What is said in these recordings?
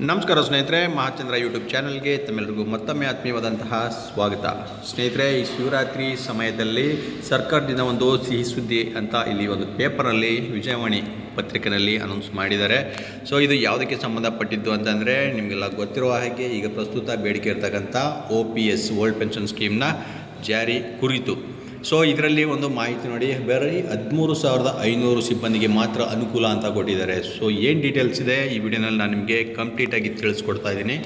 ನಮಸ್ಕಾರ ಸ್ನೇಹಿತರೆ, ಮಹಾಚಂದ್ರ ಯೂಟ್ಯೂಬ್ ಚಾನಲ್ಗೆ ತಮ್ಮೆಲ್ಲರಿಗೂ ಮತ್ತೊಮ್ಮೆ ಆತ್ಮೀಯವಾದಂತಹ ಸ್ವಾಗತ. ಸ್ನೇಹಿತರೆ, ಈ ಶಿವರಾತ್ರಿ ಸಮಯದಲ್ಲಿ ಸರ್ಕಾರದಿಂದ ಒಂದು ಸಿಹಿ ಸುದ್ದಿ ಅಂತ ಇಲ್ಲಿ ಒಂದು ಪೇಪರಲ್ಲಿ ವಿಜಯವಾಣಿ ಪತ್ರಿಕೆಯಲ್ಲಿ ಅನೌನ್ಸ್ ಮಾಡಿದ್ದಾರೆ. ಸೊ ಇದು ಯಾವುದಕ್ಕೆ ಸಂಬಂಧಪಟ್ಟಿದ್ದು ಅಂತಂದರೆ, ನಿಮಗೆಲ್ಲ ಗೊತ್ತಿರುವ ಹಾಗೆ ಈಗ ಪ್ರಸ್ತುತ ಬೇಡಿಕೆ ಇರ್ತಕ್ಕಂಥ OPS ಓಲ್ಡ್ ಪೆನ್ಷನ್ ಸ್ಕೀಮ್ನ ಜಾರಿ ಕುರಿತು. ಸೊ ಇದರಲ್ಲಿ ಒಂದು ಮಾಹಿತಿ ನೋಡಿ, ಬರೀ 13,500 ಸಿಬ್ಬಂದಿಗೆ ಮಾತ್ರ ಅನುಕೂಲ ಅಂತ ಕೊಟ್ಟಿದ್ದಾರೆ. ಸೊ ಏನು ಡೀಟೇಲ್ಸ್ ಇದೆ ಈ ವಿಡಿಯೋನಲ್ಲಿ ನಾನು ನಿಮಗೆ ಕಂಪ್ಲೀಟಾಗಿ ತಿಳಿಸ್ಕೊಡ್ತಾ ಇದ್ದೀನಿ.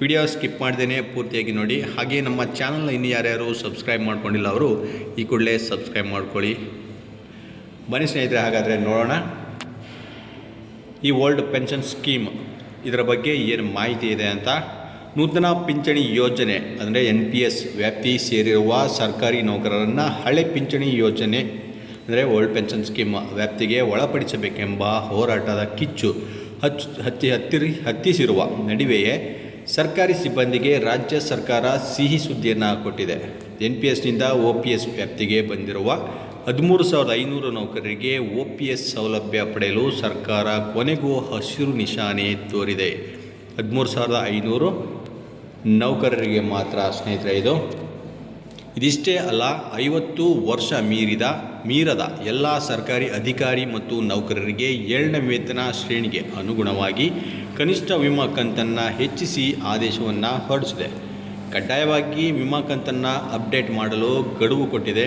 ವಿಡಿಯೋ ಸ್ಕಿಪ್ ಮಾಡ್ದೇನೆ ಪೂರ್ತಿಯಾಗಿ ನೋಡಿ. ಹಾಗೆ ನಮ್ಮ ಚಾನಲ್ನ ಇನ್ನು ಯಾರ್ಯಾರು ಸಬ್ಸ್ಕ್ರೈಬ್ ಮಾಡ್ಕೊಂಡಿಲ್ಲ ಅವರು ಈ ಕೂಡಲೇ ಸಬ್ಸ್ಕ್ರೈಬ್ ಮಾಡ್ಕೊಳ್ಳಿ. ಬನ್ನಿ ಸ್ನೇಹಿತರೆ, ಹಾಗಾದರೆ ನೋಡೋಣ ಈ ಓಲ್ಡ್ ಪೆನ್ಷನ್ ಸ್ಕೀಮ್ ಇದರ ಬಗ್ಗೆ ಏನು ಮಾಹಿತಿ ಇದೆ ಅಂತ. ನೂತನ ಪಿಂಚಣಿ ಯೋಜನೆ ಅಂದರೆ NPS ವ್ಯಾಪ್ತಿ ಸೇರಿರುವ ಸರ್ಕಾರಿ ನೌಕರರನ್ನು ಹಳೆ ಪಿಂಚಣಿ ಯೋಜನೆ ಅಂದರೆ ಓಲ್ಡ್ ಪೆನ್ಷನ್ ಸ್ಕೀಮ್ ವ್ಯಾಪ್ತಿಗೆ ಒಳಪಡಿಸಬೇಕೆಂಬ ಹೋರಾಟದ ಕಿಚ್ಚು ಹತ್ತಿಸಿರುವ ನಡುವೆಯೇ ಸರ್ಕಾರಿ ಸಿಬ್ಬಂದಿಗೆ ರಾಜ್ಯ ಸರ್ಕಾರ ಸಿಹಿ ಸುದ್ದಿಯನ್ನು ಕೊಟ್ಟಿದೆ. NPSನಿಂದ OPS ವ್ಯಾಪ್ತಿಗೆ ಬಂದಿರುವ 13,500 ನೌಕರರಿಗೆ OPS ಸೌಲಭ್ಯ ಪಡೆಯಲು ಸರ್ಕಾರ ಕೊನೆಗೂ ಹಸಿರು ನಿಶಾನೆ ತೋರಿದೆ. 13,500 ನೌಕರರಿಗೆ ಮಾತ್ರ ಸ್ನೇಹಿತರೆ. ಇದಿಷ್ಟೇ ಅಲ್ಲ, 50 ವರ್ಷ ಮೀರದ ಎಲ್ಲ ಸರ್ಕಾರಿ ಅಧಿಕಾರಿ ಮತ್ತು ನೌಕರರಿಗೆ 7ನೇ ವೇತನ ಶ್ರೇಣಿಗೆ ಅನುಗುಣವಾಗಿ ಕನಿಷ್ಠ ವಿಮಾ ಕಂತನ್ನು ಹೆಚ್ಚಿಸಿ ಆದೇಶವನ್ನು ಹೊರಡಿಸಿದೆ. ಕಡ್ಡಾಯವಾಗಿ ವಿಮಾ ಕಂತನ್ನು ಅಪ್ಡೇಟ್ ಮಾಡಲು ಗಡುವು ಕೊಟ್ಟಿದೆ.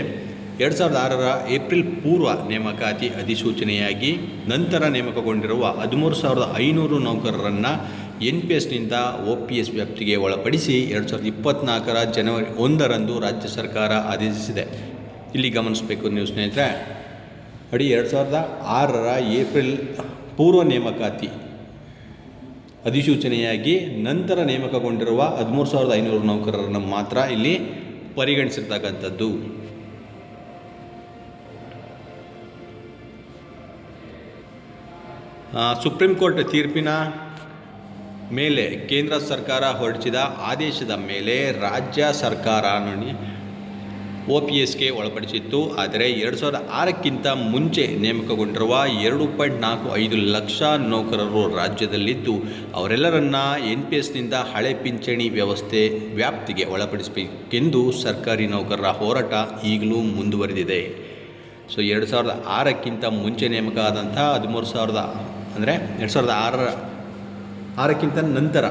2006ರ ಏಪ್ರಿಲ್ ಪೂರ್ವ ನೇಮಕಾತಿ ಅಧಿಸೂಚನೆಯಾಗಿ ನಂತರ ನೇಮಕಗೊಂಡಿರುವ 13,500 ನೌಕರರನ್ನು NPSನಿಂದ OPS ವ್ಯಾಪ್ತಿಗೆ ಒಳಪಡಿಸಿ 2024ರ ಜನವರಿ 1ರಂದು ರಾಜ್ಯ ಸರ್ಕಾರ ಆದೇಶಿಸಿದೆ. ಇಲ್ಲಿ ಗಮನಿಸಬೇಕು ನೀವು ಸ್ನೇಹಿತರೆ, ನೋಡಿ 2006ರ ಏಪ್ರಿಲ್ ಪೂರ್ವ ನೇಮಕಾತಿ ಅಧಿಸೂಚನೆಯಾಗಿ ನಂತರ ನೇಮಕಗೊಂಡಿರುವ 13,500 ನೌಕರರನ್ನು ಮಾತ್ರ ಇಲ್ಲಿ ಪರಿಗಣಿಸಿರ್ತಕ್ಕಂಥದ್ದು. ಸುಪ್ರೀಂ ಕೋರ್ಟ್ ತೀರ್ಪಿನ ಮೇಲೆ ಕೇಂದ್ರ ಸರ್ಕಾರ ಹೊರಡಿಸಿದ ಆದೇಶದ ಮೇಲೆ ರಾಜ್ಯ ಸರ್ಕಾರ OPSಗೆ ಒಳಪಡಿಸಿತ್ತು. ಆದರೆ 2006ಕ್ಕಿಂತ ಮುಂಚೆ ನೇಮಕಗೊಂಡಿರುವ 2.45 ಲಕ್ಷ ನೌಕರರು ರಾಜ್ಯದಲ್ಲಿದ್ದು ಅವರೆಲ್ಲರನ್ನ NPSನಿಂದ ಹಳೆ ಪಿಂಚಣಿ ವ್ಯವಸ್ಥೆ ವ್ಯಾಪ್ತಿಗೆ ಒಳಪಡಿಸಬೇಕೆಂದು ಸರ್ಕಾರಿ ನೌಕರರ ಹೋರಾಟ ಈಗಲೂ ಮುಂದುವರೆದಿದೆ. ಸೊ 2006ಕ್ಕಿಂತ ಮುಂಚೆ ನೇಮಕ ಆದಂಥ 13,000 ಅಂದರೆ 2006ಕ್ಕಿಂತ ನಂತರ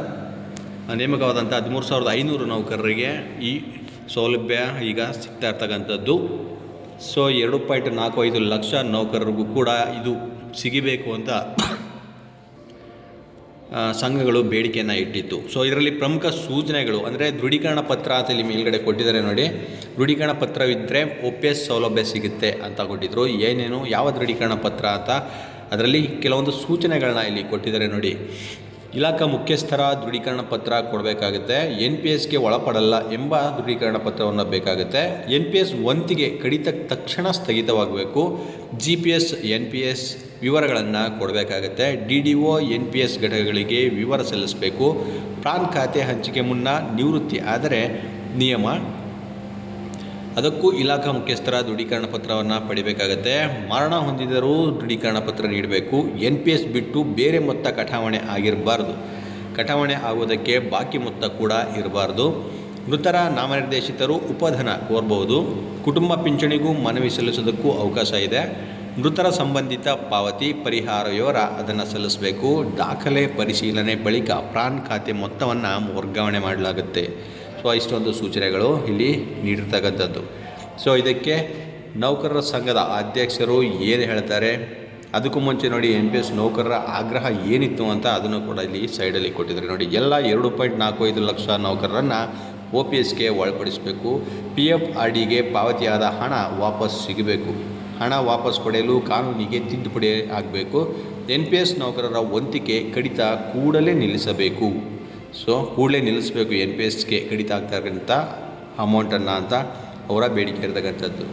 ನೇಮಕವಾದಂಥ 13,500 ನೌಕರರಿಗೆ ಈ ಸೌಲಭ್ಯ ಈಗ ಸಿಗ್ತಾ ಇರ್ತಕ್ಕಂಥದ್ದು. ಸೊ 2.45 ಲಕ್ಷ ನೌಕರರಿಗೂ ಕೂಡ ಇದು ಸಿಗಬೇಕು ಅಂತ ಸಂಘಗಳು ಬೇಡಿಕೆಯನ್ನು ಇಟ್ಟಿತ್ತು. ಸೊ ಇದರಲ್ಲಿ ಪ್ರಮುಖ ಸೂಚನೆಗಳು ಅಂದರೆ ದೃಢೀಕರಣ ಪತ್ರ ಅಂತ ಇಲ್ಲಿ ಮೇಲ್ಗಡೆ ಕೊಟ್ಟಿದ್ದಾರೆ ನೋಡಿ. ದೃಢೀಕರಣ ಪತ್ರವಿದ್ದರೆ OPS ಸೌಲಭ್ಯ ಸಿಗುತ್ತೆ ಅಂತ ಕೊಟ್ಟಿದ್ದರು. ಏನೇನು ಯಾವ ದೃಢೀಕರಣ ಪತ್ರ ಅಂತ ಅದರಲ್ಲಿ ಕೆಲವೊಂದು ಸೂಚನೆಗಳನ್ನ ಇಲ್ಲಿ ಕೊಟ್ಟಿದ್ದಾರೆ ನೋಡಿ. ಇಲಾಖಾ ಮುಖ್ಯಸ್ಥರ ದೃಢೀಕರಣ ಪತ್ರ ಕೊಡಬೇಕಾಗುತ್ತೆ. NPSಗೆ ಒಳಪಡಲ್ಲ ಎಂಬ ದೃಢೀಕರಣ ಪತ್ರವನ್ನು ಬೇಕಾಗುತ್ತೆ. NPS ವಂತಿಗೆ ಕಡಿತ ತಕ್ಷಣ ಸ್ಥಗಿತವಾಗಬೇಕು. GPS NPS ವಿವರಗಳನ್ನು ಕೊಡಬೇಕಾಗುತ್ತೆ. DDO NPS ಘಟಕಗಳಿಗೆ ವಿವರ ಸಲ್ಲಿಸಬೇಕು. ಪ್ರಾನ್ ಖಾತೆ ಹಂಚಿಕೆ ಮುನ್ನ ನಿವೃತ್ತಿ ಆದರೆ ನಿಯಮ, ಅದಕ್ಕೂ ಇಲಾಖಾ ಮುಖ್ಯಸ್ಥರ ದೃಢೀಕರಣ ಪತ್ರವನ್ನು ಪಡಿಬೇಕಾಗತ್ತೆ. ಮರಣ ಹೊಂದಿದರೂ ದೃಢೀಕರಣ ಪತ್ರ ನೀಡಬೇಕು. NPS ಬಿಟ್ಟು ಬೇರೆ ಮೊತ್ತ ಕಟಾವಣೆ ಆಗಿರಬಾರ್ದು. ಕಟಾವಣೆ ಆಗುವುದಕ್ಕೆ ಬಾಕಿ ಮೊತ್ತ ಕೂಡ ಇರಬಾರ್ದು. ಮೃತರ ನಾಮನಿರ್ದೇಶಿತರು ಉಪಧನ ಕೋರಬಹುದು. ಕುಟುಂಬ ಪಿಂಚಣಿಗೂ ಮನವಿ ಸಲ್ಲಿಸೋದಕ್ಕೂ ಅವಕಾಶ ಇದೆ. ಮೃತರ ಸಂಬಂಧಿತ ಪಾವತಿ ಪರಿಹಾರ ವಿವರ ಅದನ್ನು ಸಲ್ಲಿಸಬೇಕು. ದಾಖಲೆ ಪರಿಶೀಲನೆ ಬಳಿಕ ಪ್ರಾನ್ ಖಾತೆ ಮೊತ್ತವನ್ನು ವರ್ಗಾವಣೆ ಮಾಡಲಾಗುತ್ತೆ. ಸೊ ಇಷ್ಟೊಂದು ಸೂಚನೆಗಳು ಇಲ್ಲಿ ನೀಡಿರ್ತಕ್ಕಂಥದ್ದು. ಸೊ ಇದಕ್ಕೆ ನೌಕರರ ಸಂಘದ ಅಧ್ಯಕ್ಷರು ಏನು ಹೇಳ್ತಾರೆ, ಅದಕ್ಕೂ ಮುಂಚೆ ನೋಡಿ NPS ನೌಕರರ ಆಗ್ರಹ ಏನಿತ್ತು ಅಂತ ಅದನ್ನು ಕೂಡ ಇಲ್ಲಿ ಸೈಡಲ್ಲಿ ಕೊಟ್ಟಿದ್ದಾರೆ ನೋಡಿ. ಎಲ್ಲ 2.45 ಲಕ್ಷ ನೌಕರರನ್ನು OPSಗೆ ಒಳಪಡಿಸಬೇಕು. PFRDಗೆ ಪಾವತಿಯಾದ ಹಣ ವಾಪಸ್ ಸಿಗಬೇಕು. ಹಣ ವಾಪಸ್ ಪಡೆಯಲು ಕಾನೂನಿಗೆ ತಿದ್ದುಪಡಿ ಆಗಬೇಕು. NPS ನೌಕರರ ವಂತಿಕೆ ಕಡಿತ ಕೂಡಲೇ ನಿಲ್ಲಿಸಬೇಕು. ಸೊ ಕೂಡಲೇ ನಿಲ್ಲಿಸಬೇಕು NPSಗೆ ಕಡಿತ ಆಗ್ತಕ್ಕಂಥ ಅಮೌಂಟನ್ನು ಅಂತ ಅವರ ಬೇಡಿಕೆ ಇರತಕ್ಕಂಥದ್ದು.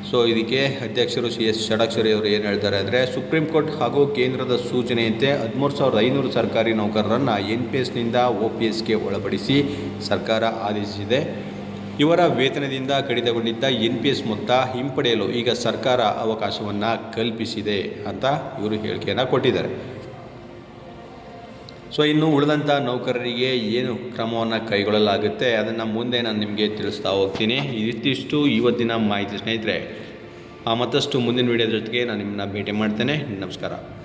ಸೊ ಇದಕ್ಕೆ ಅಧ್ಯಕ್ಷರು CS ಷಡಾಕ್ಷರಿ ಅವರು ಏನು ಹೇಳ್ತಾರೆ ಅಂದರೆ, ಸುಪ್ರೀಂ ಕೋರ್ಟ್ ಹಾಗೂ ಕೇಂದ್ರದ ಸೂಚನೆಯಂತೆ 13,500 ಸರ್ಕಾರಿ ನೌಕರರನ್ನು NPSನಿಂದ OPSಗೆ ಒಳಪಡಿಸಿ ಸರ್ಕಾರ ಆದೇಶಿಸಿದೆ. ಇವರ ವೇತನದಿಂದ ಕಡಿತಗೊಂಡಿದ್ದ NPS ಮೊತ್ತ ಹಿಂಪಡೆಯಲು ಈಗ ಸರ್ಕಾರ ಅವಕಾಶವನ್ನು ಕಲ್ಪಿಸಿದೆ ಅಂತ ಇವರು ಹೇಳಿಕೆಯನ್ನು ಕೊಟ್ಟಿದ್ದಾರೆ. ಸೊ ಇನ್ನು ಉಳಿದಂಥ ನೌಕರರಿಗೆ ಏನು ಕ್ರಮವನ್ನು ಕೈಗೊಳ್ಳಲಾಗುತ್ತೆ ಅದನ್ನು ಮುಂದೆ ನಾನು ನಿಮಗೆ ತಿಳಿಸ್ತಾ ಹೋಗ್ತೀನಿ. ಇದಿಷ್ಟು ಇವತ್ತಿನ ಮಾಹಿತಿ ಸ್ನೇಹಿತರೆ. ಮತ್ತಷ್ಟು ಮುಂದಿನ ವೀಡಿಯೋ ಜೊತೆಗೆ ನಾನು ನಿಮ್ಮನ್ನ ಭೇಟಿ ಮಾಡ್ತೇನೆ. ನಮಸ್ಕಾರ.